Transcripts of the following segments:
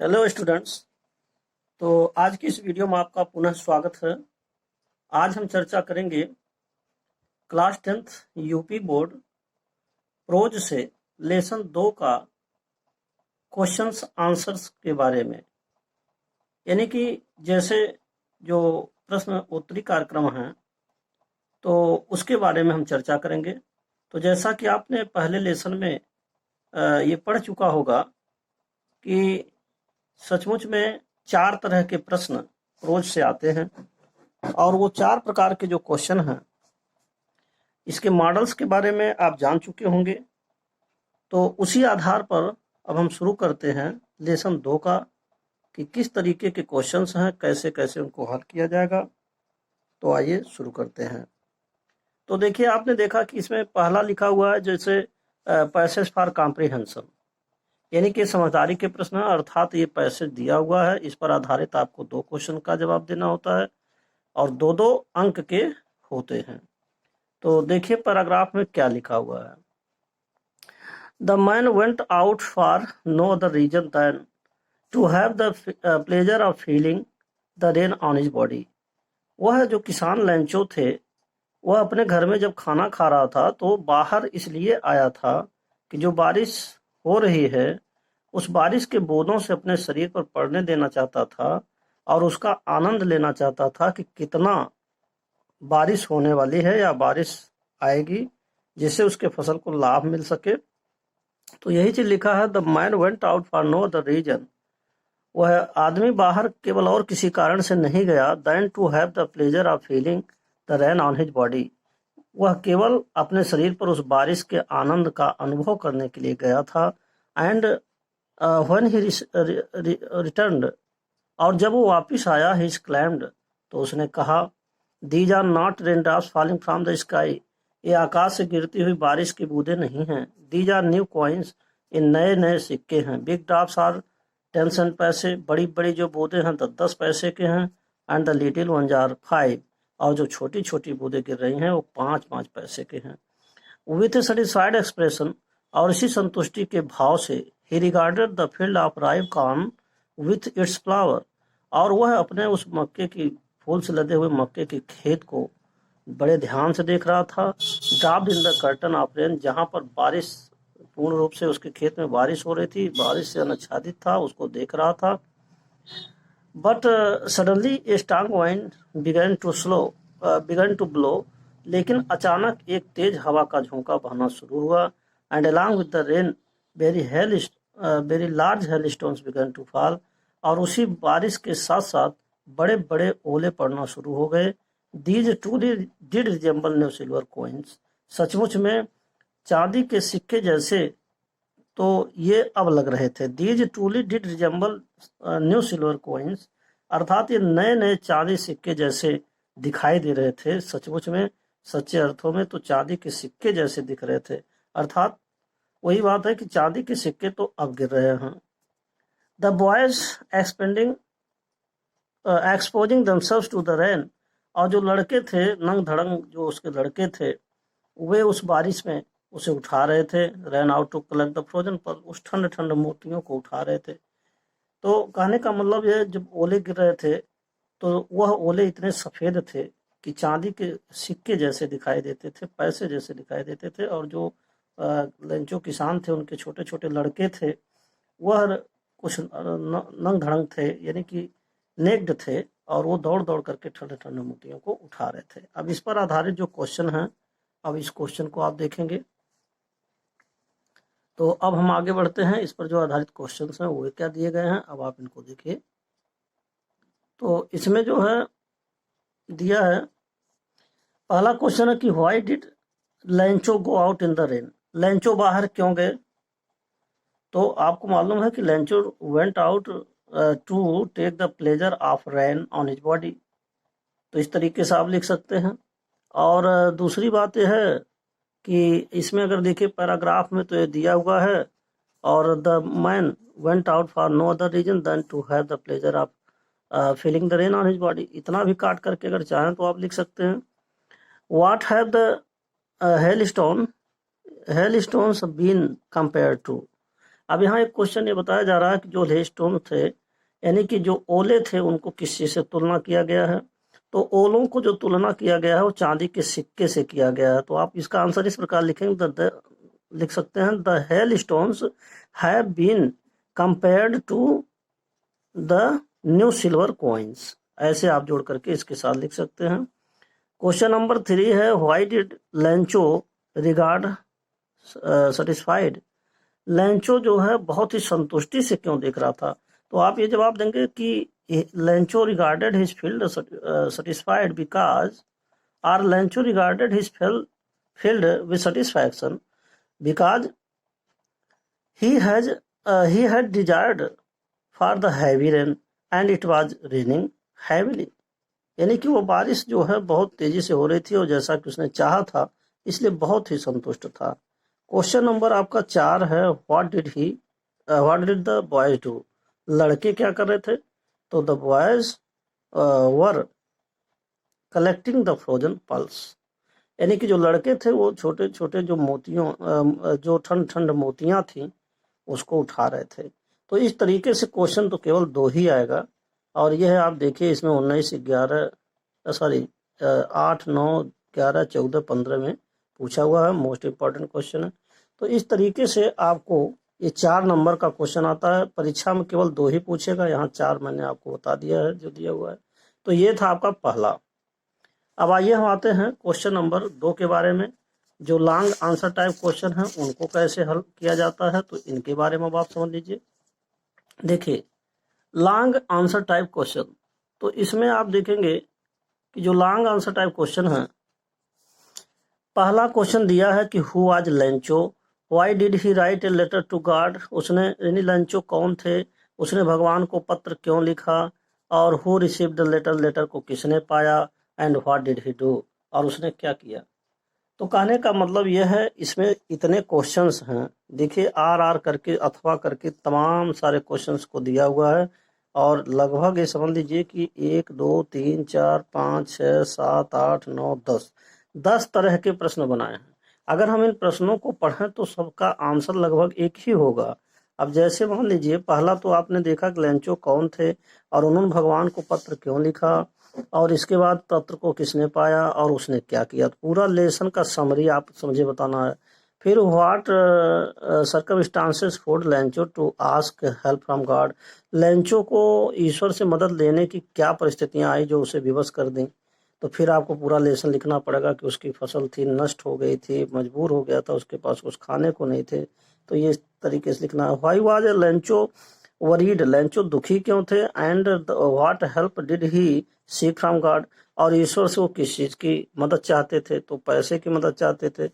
Hello students. तो आज की इस वीडियो में आपका पुनः स्वागत है। आज हम चर्चा करेंगे class 10th UP board prose से लेसन 2 का क्वेश्चंस आंसर्स के बारे में, यानी कि जैसे जो प्रश्न उत्तरी कार्यक्रम है तो उसके बारे में हम चर्चा करेंगे। तो जैसा कि आपने पहले लेसन में ये पढ़ चुका होगा कि सचमुच में 4 तरह के प्रश्न प्रोज से आते हैं और वो 4 प्रकार के जो क्वेश्चन हैं इसके मॉडल्स के बारे में आप जान चुके होंगे। तो उसी आधार पर अब हम शुरू करते हैं लेसन 2 का कि किस तरीके के क्वेश्चंस हैं, कैसे कैसे उनको हल किया जाएगा। तो आइए शुरू करते हैं। तो देखिए, आपने देखा कि इसमें पहला लिखा हुआ है जैसे पैसेज फॉर कॉम्प्रिहेंशन, यानी कि समझदारी के प्रश्न है, अर्थात ये पैसेज दिया हुआ है, इस पर आधारित आपको 2 क्वेश्चन का जवाब देना होता है और 2-2 अंक के होते हैं। तो देखिए पैराग्राफ में क्या लिखा हुआ है। The man went out for no other reason than to have the pleasure of feeling the rain on his body. वह जो किसान लैंचो थे वह अपने घर में जब खाना खा रहा था तो बाहर इसलिए आया था कि जो बारिश हो रही है उस बारिश के बूंदों से अपने शरीर पर पड़ने देना चाहता था और उसका आनंद लेना चाहता था कि कितना बारिश होने वाली है या बारिश आएगी जिससे उसके फसल को लाभ मिल सके। तो यही चीज लिखा है, the man went out for no other reason. वह आदमी बाहर केवल और किसी कारण से नहीं गया, than to have the pleasure of feeling the rain on his body. वह केवल अपने शरीर पर उस बारिश के आनंद का अनुभव करने के लिए गया था। एंड व्हेन ही रिटर्न्ड, और जब वो वापिस आया, ही क्लेम्ड, तो उसने कहा, these are not raindrops falling from the sky. ये आकाश से गिरती हुई बारिश की बूंदें नहीं हैं। दीज आर न्यू कॉइन्स, ये नए नए सिक्के हैं। बिग ड्रॉप्स आर 10 सेंट पैसे, बड़ी बड़ी जो बूंदें हैं 10 पैसे के हैं। And the little ones are 5, और जो छोटी छोटी बूंदें गिर रही हैं वो 5 पैसे के हैं। विथ ए सेटिस्फाइड एक्सप्रेशन, और इसी संतुष्टि के भाव से, ही regarded the field of राइव corn with its flower, और वह अपने उस मक्के की फूल से लदे हुए मक्के के खेत को बड़े ध्यान से देख रहा था। Dropped in the curtain of rain, जहां पर बारिश पूर्ण रूप से उसके खेत में बारिश हो रही थी, बारिश से आच्छादित था, उसको देख रहा था। But suddenly a strong wind began to blow, लेकिन अचानक एक तेज हवा का झोंका बहना शुरू हुआ। And along with the rain very large hail stones began to fall, और उसी बारिश के साथ साथ बड़े बड़े ओले पड़ना शुरू हो गए। These two did resemble new silver coins, सचमुच में चांदी के सिक्के जैसे तो ये अब लग रहे थे। These truly did resemble new silver coins, अर्थात ये नए नए चांदी सिक्के जैसे दिखाई दे रहे थे। सचमुच में सच्चे अर्थों में तो चांदी के सिक्के जैसे दिख रहे थे, अर्थात वही बात है कि चांदी के सिक्के तो अब गिर रहे हैं। The boys exposing themselves to the rain, और जो लड़के थे नंग धड़ंग, जो उसके लड़के थे, वे उस बारिश में उसे उठा रहे थे। Ran out to collect the frozen, पर उस ठंड ठंड मोतियों को उठा रहे थे। तो कहने का मतलब यह, जब ओले गिर रहे थे तो वह ओले इतने सफेद थे कि चांदी के सिक्के जैसे दिखाई देते थे, पैसे जैसे दिखाई देते थे। और जो किसान थे उनके छोटे छोटे लड़के थे वह कुछ नंग धड़ंग थे, यानी कि नेक्ड थे, और वो दौड़ दौड़ करके ठंडे ठंडे मोतियों को उठा रहे थे। अब इस पर आधारित जो क्वेश्चन है, अब इस क्वेश्चन को आप देखेंगे। तो अब हम आगे बढ़ते हैं। इस पर जो आधारित क्वेश्चंस हैं वो क्या दिए गए हैं, अब आप इनको देखिए। तो इसमें जो है दिया है, पहला क्वेश्चन है कि why did Lencho go out in the rain. Lencho बाहर क्यों गए? तो आपको मालूम है कि Lencho went out to take the pleasure of rain on his body. तो इस तरीके से आप लिख सकते हैं। और दूसरी बात यह है कि इसमें अगर देखिए पैराग्राफ में तो ये दिया हुआ है, और the man went out for no other reason than to have the pleasure of feeling the rain on his body. इतना भी काट करके अगर चाहें तो आप लिख सकते हैं, what have the hail stones been compare to. अब यहाँ एक क्वेश्चन ये बताया जा रहा है कि जो हेलस्टोन थे, यानी कि जो ओले थे, उनको किस चीज से तुलना किया गया है। तो ओलों को जो तुलना किया गया है वो चांदी के सिक्के से किया गया है। तो आप इसका आंसर इस प्रकार लिखेंगे, लिख सकते हैं, the hail stones have been compared to the new silver coins. ऐसे आप जोड़ करके इसके साथ लिख सकते हैं। क्वेश्चन नंबर 3 है, why did Lencho regard satisfied. Lencho जो है बहुत ही संतुष्टि से क्यों देख रहा था। तो आप ये जवाब देंगे कि Lencho regarded his field satisfied because, or Lencho regarded his field with satisfaction because he had desired for the heavy rain and it was raining heavily। यानी कि वो बारिश जो है बहुत तेजी से हो रही थी और जैसा कि उसने चाहा था, इसलिए बहुत ही संतुष्ट था। क्वेश्चन नंबर आपका 4 है, what did the boys do. लड़के क्या कर रहे थे। तो the boys were collecting the frozen pulse. यानी कि जो लड़के थे वो छोटे छोटे जो मोतियों जो ठंड ठंड मोतियां थी उसको उठा रहे थे। तो इस तरीके से क्वेश्चन तो केवल 2 ही आएगा, और यह है आप देखिए इसमें 19, 11 सॉरी 8, 9, 11, 14, 15 में पूछा हुआ है। मोस्ट इम्पॉर्टेंट क्वेश्चन है। तो इस तरीके से आपको ये 4 नंबर का क्वेश्चन आता है। परीक्षा में केवल 2 ही पूछेगा, यहाँ 4 मैंने आपको बता दिया है जो दिया हुआ है। तो ये था आपका पहला। अब आइए हम आते हैं क्वेश्चन नंबर 2 के बारे में। जो लॉन्ग आंसर टाइप क्वेश्चन है उनको कैसे हल किया जाता है, तो इनके बारे में अब आप समझ लीजिए। देखिए लॉन्ग आंसर टाइप क्वेश्चन, तो इसमें आप देखेंगे कि जो लॉन्ग आंसर टाइप क्वेश्चन है, पहला क्वेश्चन दिया है कि who was Lencho, why did he write a letter to God. उसने यानी लेंचो कौन थे, उसने भगवान को पत्र क्यों लिखा, और who received the letter, letter को किसने पाया, and what did he do, और उसने क्या किया। तो कहने का मतलब यह है, इसमें इतने क्वेश्चंस हैं। देखिए आर करके अथवा करके तमाम सारे क्वेश्चंस को दिया हुआ है, और लगभग ये समझ लीजिए कि 1, 2, 3, 4, 5, 6, 7, 8, 9, 10 तरह के प्रश्न बनाए हैं। अगर हम इन प्रश्नों को पढ़ें तो सबका आंसर लगभग एक ही होगा। अब जैसे मान लीजिए पहला तो आपने देखा कि लेंचो कौन थे और उन्होंने भगवान को पत्र क्यों लिखा, और इसके बाद पत्र को किसने पाया और उसने क्या किया। तो पूरा लेसन का समरी आप समझे बताना है। फिर what circumstances forced Lencho to ask help from God. Lencho को ईश्वर से मदद लेने की क्या परिस्थितियां आई जो उसे विवश कर दी। तो फिर आपको पूरा लेसन लिखना पड़ेगा कि उसकी फसल थी, नष्ट हो गई थी, मजबूर हो गया था, उसके पास कुछ खाने को नहीं थे। तो ये इस तरीके से लिखना है। Why was Lencho worried, Lencho दुखी क्यों थे, and what help did he seek from God, और ईश्वर से वो किस चीज की मदद चाहते थे, तो पैसे की मदद चाहते थे।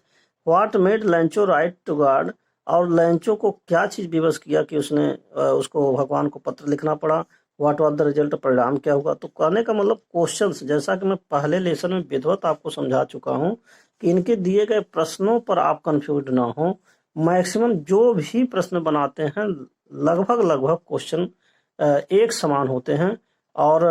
What made Lencho write to God, और लेंचो को क्या चीज विवश किया कि उसने उसको भगवान को पत्र लिखना पड़ा। व्हाट वाज द रिजल्ट, परिणाम क्या हुआ। तो कहने का मतलब क्वेश्चंस, जैसा कि मैं पहले लेसन में विधिवत आपको समझा चुका हूं कि इनके दिए गए प्रश्नों पर आप कंफ्यूज ना हो। मैक्सिमम जो भी प्रश्न बनाते हैं लगभग क्वेश्चन एक समान होते हैं। और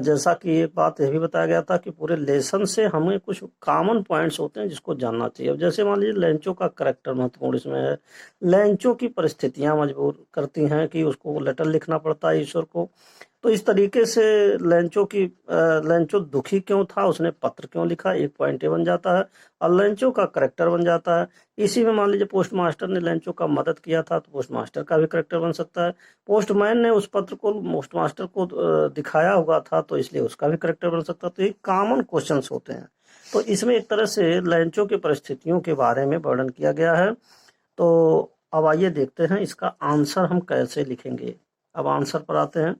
जैसा कि एक बात यह भी बताया गया था कि पूरे लेसन से हमें कुछ कॉमन पॉइंट्स होते हैं जिसको जानना चाहिए। अब जैसे मान लीजिए लेंचो का करैक्टर महत्वपूर्ण इसमें है। लेंचो की परिस्थितियां मजबूर करती हैं कि उसको लेटर लिखना पड़ता है ईश्वर को। तो इस तरीके से लेंचो दुखी क्यों था, उसने पत्र क्यों लिखा, एक पॉइंट ये बन जाता है। और लेंचो का करैक्टर बन जाता है। इसी में मान लीजिए पोस्ट मास्टर ने लेंचो का मदद किया था, तो पोस्ट मास्टर का भी करैक्टर बन सकता है। पोस्टमैन ने उस पत्र को पोस्ट मास्टर को दिखाया हुआ था, तो इसलिए उसका भी करैक्टर बन सकता है। तो ये कॉमन क्वेश्चंस होते हैं। तो इसमें एक तरह से लेंचो की परिस्थितियों के बारे में वर्णन किया गया है। तो अब आइए देखते हैं इसका आंसर हम कैसे लिखेंगे। अब आंसर पर आते हैं।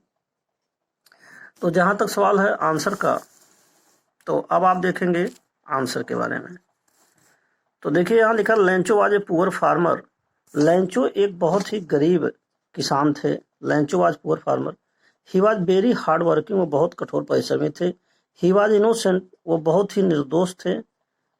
तो जहां तक सवाल है आंसर का, तो अब आप देखेंगे आंसर के बारे में। तो देखिए यहाँ लिखा, Lencho was a poor farmer. Lencho एक बहुत ही गरीब किसान थे। Lencho was poor farmer. He was very hard working, वो बहुत कठोर परिश्रमी थे। ही वाज इनोसेंट, वो बहुत ही निर्दोष थे।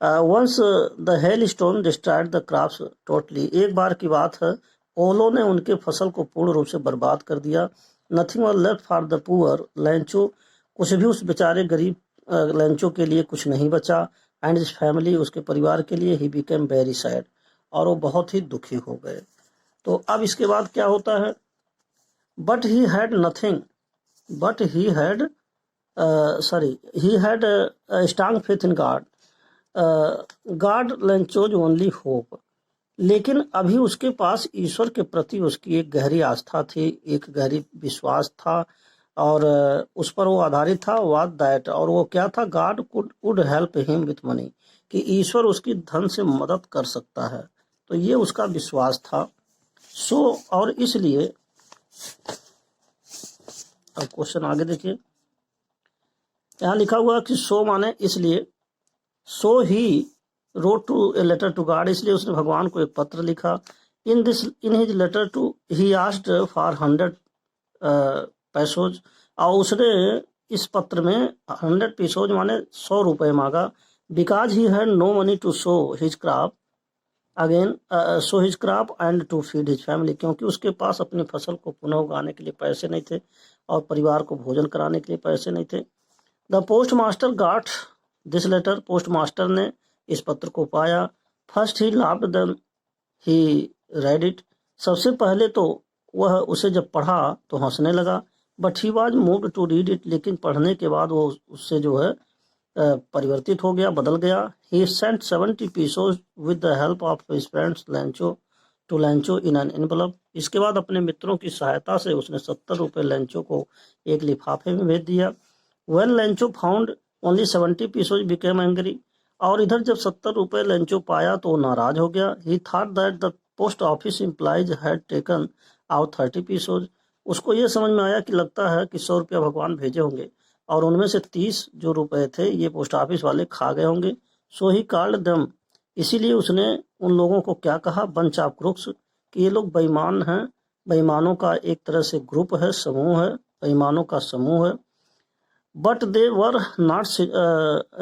Once the hail stone destroyed the crops totally. एक बार की बात है, ओलों ने उनके फसल को पूर्ण रूप से बर्बाद कर दिया। Nothing was left for the poor Lencho, कुछ भी उस बेचारे गरीब लेंचो के लिए कुछ नहीं बचा। एंड हिज फैमिली, उसके परिवार के लिए, ही बिकेम वेरी सैड, और वो बहुत ही दुखी हो गए। तो अब इसके बाद क्या होता है, but he had nothing, but he had he had a strong faith in God. God chose only hope. लेकिन अभी उसके पास ईश्वर के प्रति उसकी एक गहरी आस्था थी, एक गहरी विश्वास था, और उस पर वो आधारित था, वाद दैट, और वो क्या था, God would help him with money, कि ईश्वर उसकी धन से मदद कर सकता है। तो ये उसका विश्वास था। सो और इसलिए अब क्वेश्चन आगे देखिए, यहाँ लिखा हुआ कि सो माने इसलिए, so he wrote to a letter to god, इसलिए उसने भगवान को एक पत्र लिखा। In his letter to he asked for 100 pesos, और उसने इस पत्र में 100 पैसोज माने 100 रुपए मांगा। Because he had no money to sow his crop again, sow his crop and to feed his family, क्योंकि उसके पास अपनी फसल को पुनः उगाने के लिए पैसे नहीं थे और परिवार को भोजन कराने के लिए पैसे नहीं थे। The post master got this letter, post master ने इस पत्र को पाया। First he laughed then he read it, सबसे पहले तो वह उसे जब पढ़ा तो हंसने लगा। But he was moved to read it, लेकिन पढ़ने के बाद वो उससे जो है परिवर्तित हो गया, बदल गया। He sent 70 pesos with the help of his friends Lencho to Lencho in an envelope, इसके बाद अपने मित्रों की सहायता से उसने 70 रुपये लैंचो को एक लिफाफे में भेज दिया। When Lencho found only 70 pesos became angry, और इधर जब 70 रुपये लेंचो पाया तो नाराज हो गया। He thought that the post office employees had taken out 30 pesos, उसको ये समझ में आया कि लगता है कि 100 रुपया भगवान भेजे होंगे और उनमें से 30 जो रुपए थे ये पोस्ट ऑफिस वाले खा गए होंगे। So he called them, इसीलिए उसने उन लोगों को क्या कहा, बंच ऑफ क्रूक्स, कि ये लोग बेईमान हैं, बेईमानों का एक तरह से ग्रुप है, समूह है, बेईमानों का समूह है। But they were not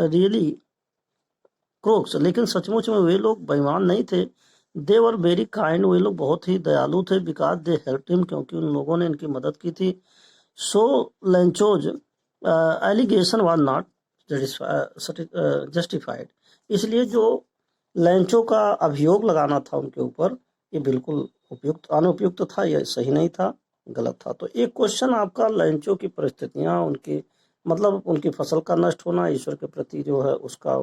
really crooks, लेकिन सचमुच में वे लोग बेईमान नहीं थे। दे वर वेरी काइंड, वे लोग बहुत ही दयालु थे। बिकॉज दे हेल्प हिम, क्योंकि उन लोगों ने इनकी मदद की थी। So Lencho's allegation was not justified, इसलिए जो लेंचो का अभियोग लगाना था उनके ऊपर ये बिल्कुल उपयुक्त अनुपयुक्त था, यह सही नहीं था, गलत था। तो एक क्वेश्चन आपका, लेंचो की परिस्थितियां, उनकी मतलब उनकी फसल का नष्ट होना, ईश्वर के प्रति जो है उसका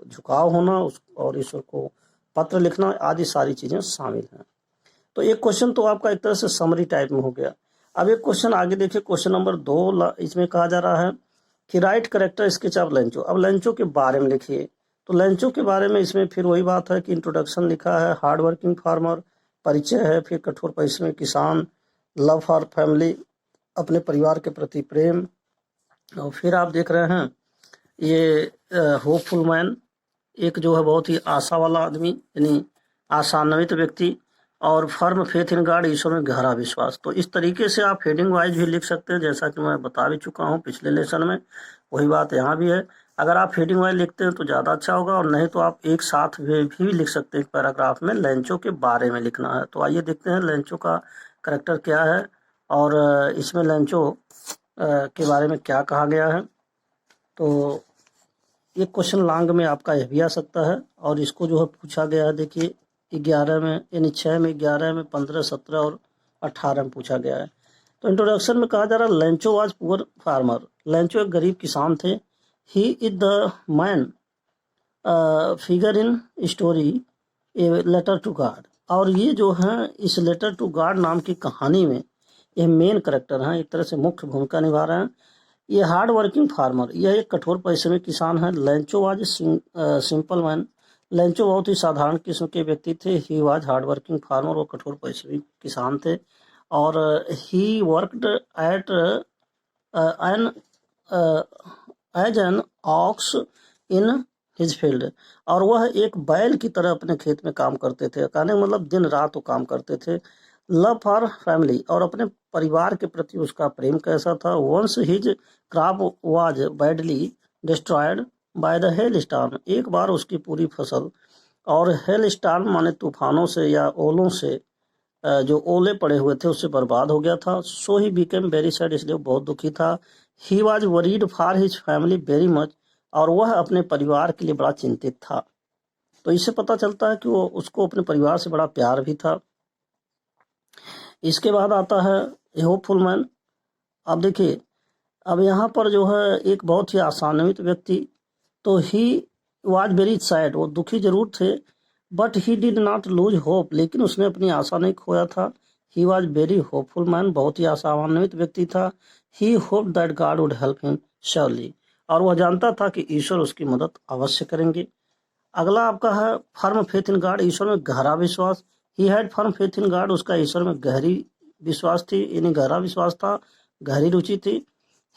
झुकाव होना, उस और ईश्वर को पत्र लिखना आदि सारी चीजें शामिल हैं। तो एक क्वेश्चन तो आपका एक तरह से समरी टाइप में हो गया। अब एक क्वेश्चन आगे देखिए, क्वेश्चन नंबर 2, इसमें कहा जा रहा है कि right character sketch of Lencho. अब लेंचो के बारे में लिखिए। तो लेंचो के बारे में इसमें फिर वही बात है कि इंट्रोडक्शन लिखा है, हार्ड वर्किंग फार्मर, परिचय है, फिर कठोर परिश्रमी किसान, लव फॉर फैमिली, अपने परिवार के प्रति प्रेम, और फिर आप देख रहे हैं ये होपफुल मैन, एक जो है बहुत ही आशा वाला आदमी, यानी आशान्वित व्यक्ति, और फर्म फेथ इन गॉड, ईश्वर में गहरा विश्वास। तो इस तरीके से आप हेडिंग वाइज भी लिख सकते हैं, जैसा कि मैं बता भी चुका हूं पिछले लेसन में, वही बात यहाँ भी है। अगर आप हेडिंग वाइज लिखते हैं तो ज़्यादा अच्छा होगा, और नहीं तो आप एक साथ भी लिख सकते हैं पैराग्राफ में, लेंचो के बारे में लिखना है। तो आइए देखते हैं लेंचो का करैक्टर क्या है और इसमें लेंचो के बारे में क्या कहा गया है। तो ये क्वेश्चन लॉन्ग में आपका यह भी आ सकता है, और इसको जो है पूछा गया है, देखिए 11 में, यानी 6 में, 11 में, 15, 17 और 18 में पूछा गया है। तो इंट्रोडक्शन में कहा जा रहा है Lencho was poor farmer, Lencho एक गरीब किसान थे। He is the main figure in story a letter to God, और ये जो है इस लेटर टू गॉड नाम की कहानी में ये मेन करेक्टर हैं, एक तरह से मुख्य भूमिका निभा रहे हैं। ये हार्ड वर्किंग फार्मर, यह एक कठोर परिश्रमी किसान है। Lencho was simple man, Lencho बहुत ही साधारण किस्म के व्यक्ति थे। He was hard working farmer, वो कठोर परिश्रमी किसान थे। और he worked at an as an ox in his field, और वह एक बैल की तरह अपने खेत में काम करते थे। कहने का मतलब दिन रात वो काम करते थे। लव फॉर फैमिली, और अपने परिवार के प्रति उसका प्रेम कैसा था। Once his crop was badly destroyed by the hail storm, एक बार उसकी पूरी फसल, और हेल स्टॉर्म माने तूफानों से या ओलों से, जो ओले पड़े हुए थे उससे बर्बाद हो गया था। सो ही बिकेम वेरी सैड, इसलिए वो बहुत दुखी था। He was worried for his family very much, और वह अपने परिवार के लिए बड़ा चिंतित था। तो इससे पता चलता है कि वो उसको अपने परिवार से बड़ा प्यार भी था। इसके बाद आता है ए होपफुल मैन। अब देखिए, अब यहाँ पर जो है एक बहुत ही आशान्वित व्यक्ति, तो ही वाज वेरी सैड, वो दुखी जरूर थे, but he did not lose hope, लेकिन उसने अपनी आशा नहीं खोया था। He was very hopeful man, बहुत ही आशान्वित व्यक्ति था। He hope that God would help him surely, और वह जानता था कि ईश्वर उसकी मदद अवश्य करेंगे। अगला आपका है फर्म फेथ इन गॉड, ईश्वर में गहरा विश्वास। He had firm faith in God, उसका ईश्वर में गहरी विश्वास थी, यानी गहरा विश्वास था, गहरी रुचि थी।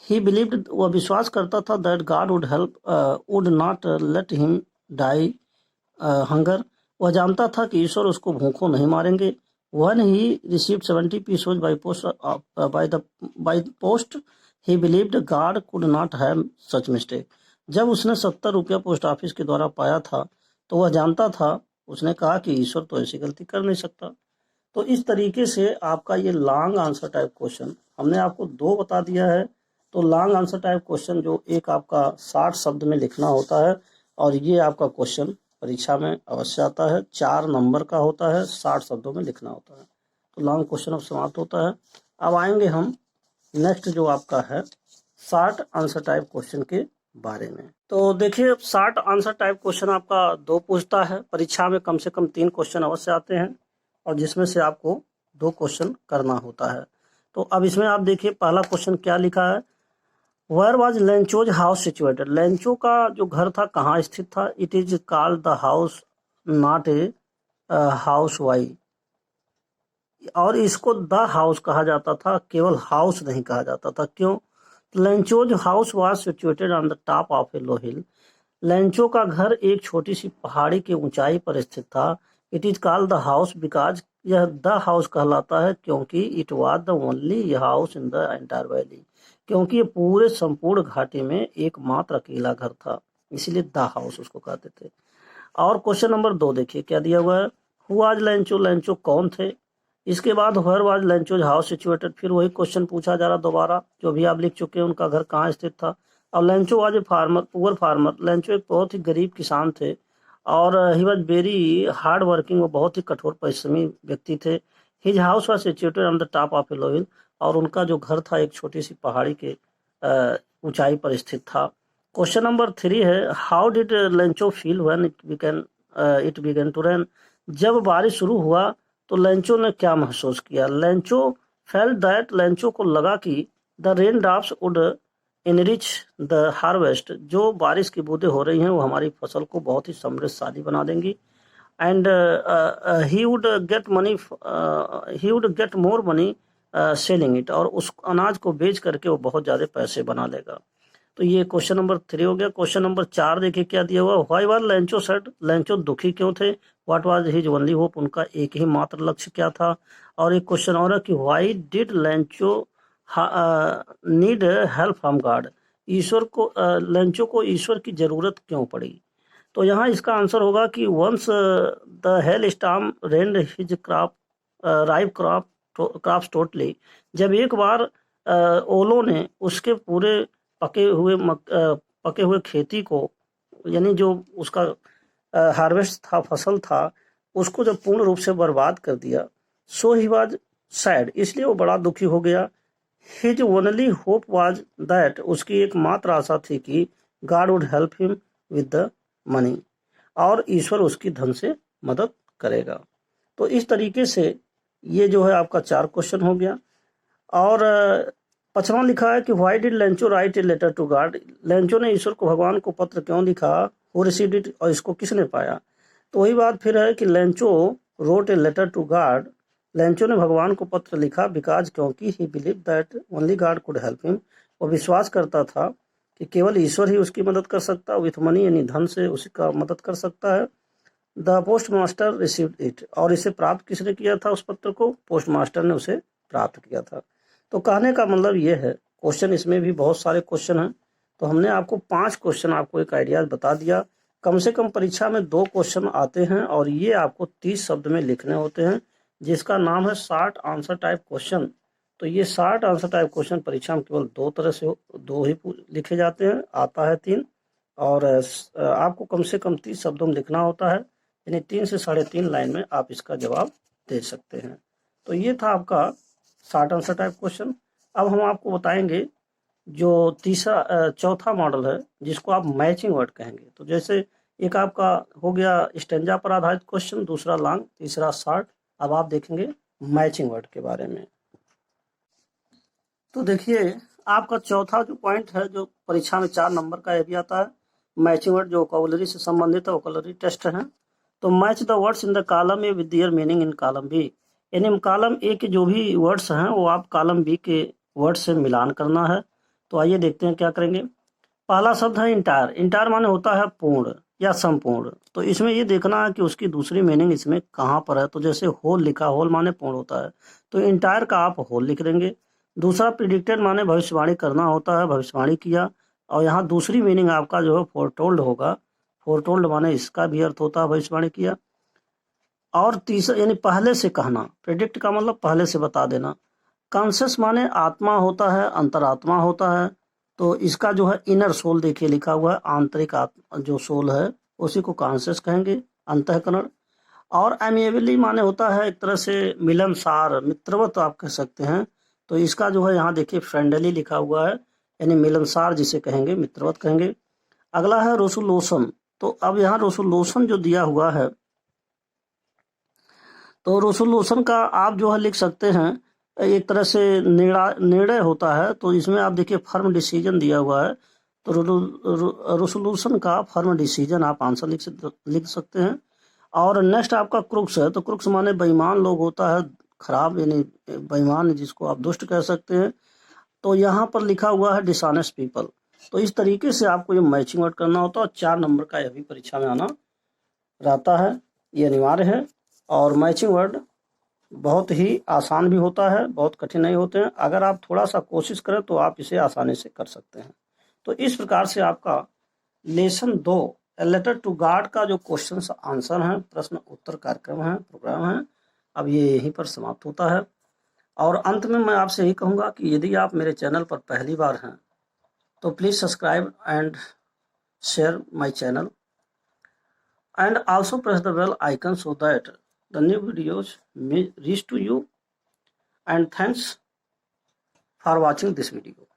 ही बिलीव्ड, वह विश्वास करता था, that God would help would not let him die hunger, वह जानता था कि ईश्वर उसको भूखों नहीं मारेंगे। When he received 70 pesos by post, he believed God could not have such mistake, जब उसने 70 रुपया पोस्ट ऑफिस के द्वारा पाया था तो वह जानता था, उसने कहा कि ईश्वर तो ऐसी गलती कर नहीं सकता। तो इस तरीके से आपका ये लॉन्ग आंसर टाइप क्वेश्चन हमने आपको 2 बता दिया है। तो लॉन्ग आंसर टाइप क्वेश्चन जो एक आपका 60 शब्द में लिखना होता है, और ये आपका क्वेश्चन परीक्षा में अवश्य आता है, 4 नंबर का होता है, 60 शब्दों में लिखना होता है। तो लॉन्ग क्वेश्चन अब समाप्त होता है। अब आएंगे हम नेक्स्ट जो आपका है शॉर्ट आंसर टाइप क्वेश्चन के बारे में। तो देखिए, शॉर्ट आंसर टाइप क्वेश्चन आपका 2 पूछता है, परीक्षा में कम से कम 3 क्वेश्चन अवश्य आते हैं, और जिसमें से आपको 2 क्वेश्चन करना होता है। तो अब इसमें आप देखिए पहला क्वेश्चन क्या लिखा है, where was Lencho's house situated, Lencho का जो घर था कहाँ स्थित था। It is called the house, not a house why, और इसको द हाउस कहा जाता था, केवल हाउस नहीं कहा जाता था। क्यों? Lencho's house was situated on the top of a low hill, Lencho का घर एक छोटी सी पहाड़ी की ऊंचाई पर स्थित था। It is called the house because, यह द हाउस कहलाता है क्योंकि it was the only house in the entire valley, क्योंकि ये पूरे संपूर्ण घाटी में एकमात्र अकेला घर था, इसलिए द हाउस उसको कहते थे। और क्वेश्चन नंबर 2 देखिए क्या दिया हुआ है, हु वाज लेंचो, लेंचो कौन थे। इसके बाद where was Lencho's house situated, फिर वही क्वेश्चन पूछा जा रहा दोबारा, जो भी आप लिख चुके हैं उनका घर कहाँ स्थित था। और Lencho was a farmer, poor farmer, Lencho एक बहुत ही गरीब किसान थे, और he was very hard working, वो बहुत ही कठोर परिश्रमी व्यक्ति थे। His house was situated on the top of a low hill, और उनका जो घर था एक छोटी सी पहाड़ी के ऊंचाई पर स्थित था। क्वेश्चन नंबर 3 है, how did Lencho feel when it began to rain, जब बारिश शुरू हुआ तो लेंचो ने क्या महसूस किया। लेंचो फेल्ट दैट, लेंचो को लगा कि the rain drops would enrich the harvest, जो बारिश की बूंदें हो रही हैं वो हमारी फसल को बहुत ही समृद्धशाली बना देंगी। And he would get money, he would get more money selling it, और उस अनाज को बेच करके वो बहुत ज़्यादा पैसे बना लेगा। तो ये क्वेश्चन नंबर 3 हो गया। क्वेश्चन नंबर 4 देखिए क्या दिया हुआ, why was Lencho sad, Lencho दुखी क्यों थे। What was his only hope, उनका एक ही मात्र लक्ष्य क्या था। और एक क्वेश्चन और है कि why did Lencho need help from god, ईश्वर को लेंचो को ईश्वर की जरूरत क्यों पड़ी। तो यहाँ इसका आंसर होगा कि once the hail storm ruined his crop ripe crops totally, जब एक बार ओलों ने उसके पूरे पके हुए खेती को, यानी जो उसका हार्वेस्ट था, फसल था, उसको जब पूर्ण रूप से बर्बाद कर दिया, सो ही वाज सैड, इसलिए वो बड़ा दुखी हो गया। His only hope was that, उसकी एकमात्र आशा थी कि God would help him with the money, और ईश्वर उसकी धन से मदद करेगा। तो इस तरीके से ये जो है आपका 4 क्वेश्चन हो गया। और 5वां लिखा है कि why did Lencho write a letter to God, Lencho ने ईश्वर को, भगवान को पत्र क्यों लिखा। हु रिसीव्ड इट, और इसको किसने पाया। तो वही बात फिर है कि Lencho wrote a letter to God, Lencho ने भगवान को पत्र लिखा बिकॉज, क्योंकि he believe that only God could help him, वो विश्वास करता था कि केवल ईश्वर ही उसकी मदद कर सकता, विथ मनी यानी धन से उसका मदद कर सकता है। The post master received it, और इसे प्राप्त किसने किया था, उस पत्र को पोस्ट मास्टर ने उसे प्राप्त किया था। तो कहने का मतलब ये है, क्वेश्चन इसमें भी बहुत सारे क्वेश्चन हैं, तो हमने आपको 5 क्वेश्चन आपको एक आइडिया बता दिया। कम से कम परीक्षा में 2 क्वेश्चन आते हैं, और ये आपको 30 शब्द में लिखने होते हैं, जिसका नाम है शॉर्ट आंसर टाइप क्वेश्चन। तो ये शॉर्ट आंसर टाइप क्वेश्चन परीक्षा में केवल 2 तरह से 2 ही लिखे जाते हैं, आता है 3, और आपको कम से कम 30 शब्दों में लिखना होता है, यानी 3 से 3.5 लाइन में आप इसका जवाब दे सकते हैं। तो ये था आपका शॉर्ट आंसर टाइप क्वेश्चन। अब हम आपको बताएंगे जो चौथा मॉडल है जिसको आप मैचिंग वर्ड कहेंगे। तो जैसे एक आपका हो गया स्टेंजा पर आधारित क्वेश्चन, दूसरा लॉन्ग, तीसरा शॉर्ट। अब आप देखेंगे मैचिंग वर्ड के बारे में। तो देखिए आपका चौथा जो पॉइंट है जो परीक्षा में 4 नंबर का ये भी आता है, मैचिंग वर्ड जो वोकैबुलरी से संबंधित है, वोकैबुलरी टेस्ट है। तो match the words in the column A with their meaning in column B, यानी कॉलम ए के जो भी वर्ड्स हैं वो आप कॉलम बी के वर्ड से मिलान करना है। तो आइए देखते हैं क्या करेंगे। पहला शब्द है इंटायर। इंटायर माने होता है पूर्ण या संपूर्ण। तो इसमें ये देखना है कि उसकी दूसरी मीनिंग इसमें कहाँ पर है। तो जैसे होल लिखा, होल माने पूर्ण होता है, तो इंटायर का आप होल लिख देंगे। दूसरा प्रिडिक्टेड माने भविष्यवाणी करना होता है, भविष्यवाणी किया। और यहाँ दूसरी मीनिंग आपका जो है फोरटोल्ड होगा। फोरटोल्ड माने इसका भी अर्थ होता है भविष्यवाणी किया। और तीसरा यानी पहले से कहना, प्रिडिक्ट का मतलब पहले से बता देना। कॉन्शियस माने आत्मा होता है, अंतरात्मा होता है। तो इसका जो है इनर सोल देखिए लिखा हुआ है, आंतरिक आत्मा जो सोल है उसी को कॉन्शियस कहेंगे, अंतःकरण। और एमिएबली माने होता है एक तरह से मिलनसार, मित्रवत आप कह सकते हैं। तो इसका जो है यहाँ देखिए फ्रेंडली लिखा हुआ है, यानी मिलनसार जिसे कहेंगे, मित्रवत कहेंगे। अगला है रोसुलोसन। तो अब यहाँ रोसुलोसन जो दिया हुआ है, तो रोसुलोसन का आप जो है लिख सकते हैं एक तरह से निर्णय होता है। तो इसमें आप देखिए फर्म डिसीजन दिया हुआ है। तो रोसोल्यूशन का फर्म डिसीजन आप आंसर लिख सकते हैं। और नेक्स्ट आपका क्रुक्स है। तो क्रुक्स माने बेईमान लोग होता है, खराब, यानी बेईमान जिसको आप दुष्ट कह सकते हैं। तो यहाँ पर लिखा हुआ है डिसऑनेस्ट पीपल। तो इस तरीके से आपको ये मैचिंग वर्ड करना होता है। और 4 नंबर का यह भी परीक्षा में आना रहता है, ये अनिवार्य है। और मैचिंग वर्ड बहुत ही आसान भी होता है, बहुत कठिन नहीं होते हैं। अगर आप थोड़ा सा कोशिश करें तो आप इसे आसानी से कर सकते हैं। तो इस प्रकार से आपका lesson 2 a letter to God का जो क्वेश्चन आंसर है, प्रश्न उत्तर कार्यक्रम है, प्रोग्राम है, अब ये यहीं पर समाप्त होता है। और अंत में मैं आपसे यही कहूँगा कि यदि आप मेरे चैनल पर पहली बार हैं तो please subscribe and share my channel and also press the bell icon so that the new videos may reach to you. And thanks for watching this video.